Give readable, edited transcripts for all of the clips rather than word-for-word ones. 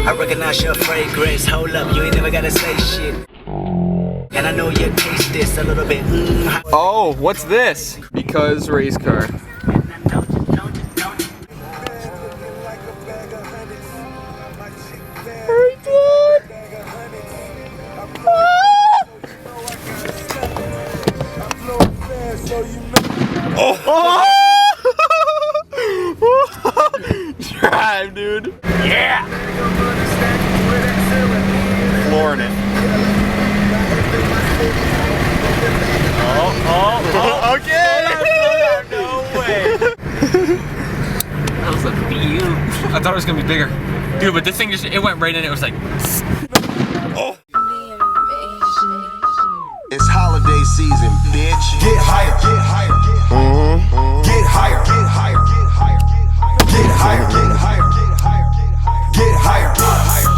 I recognize your fragrance. Hold up, you ain't never gotta say shit. And I know you taste this a little bit. Oh, what's this? Because race car. Oh! Drive, dude. Yeah! Flooring it. Oh, okay! No way! That was a view. I thought it was gonna be bigger. Dude, but this thing just, it went right in, it was like... Oh! It's holiday season, bitch. Get higher, get higher, get higher. Get higher, get higher, get higher. Get higher, get higher, get higher. Get higher, get higher.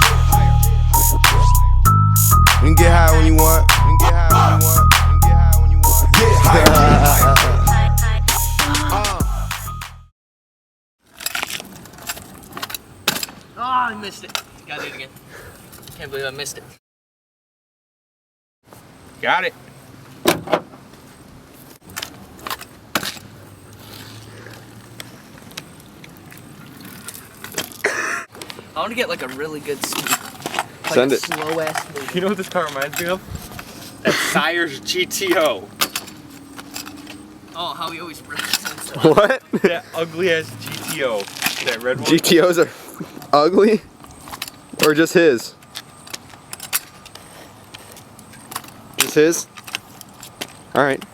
You can get high when you want. You can get high when you want. You can get high when you want. Get higher, get higher. Oh, I missed it. Gotta do it again. Can't believe I missed it. Got it. I want to get like a really good speed. Like Send a it. slow ass speed. You know what this car reminds me of? That Sire's GTO. Oh, how he always represents that. What? That ugly ass GTO. That red one. GTOs are ugly? Or just his? Just his? Alright.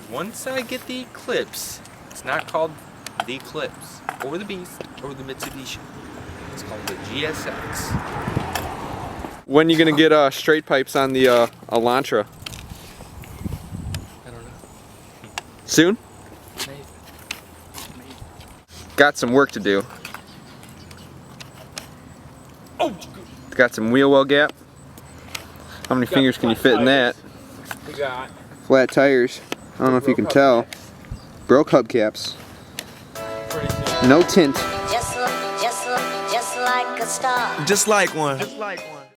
Once I get the Eclipse, it's not called the Eclipse, or the Beast, or the Mitsubishi. It's called the GSX. When you gonna get straight pipes on the Elantra? I don't know. Soon? Maybe. Got some work to do. Oh! Got some wheel well gap. How many fingers can you fit in that? We got Flat tires. I don't know if you can tell. Broke hubcaps. No tint. Just like a star. Just like one.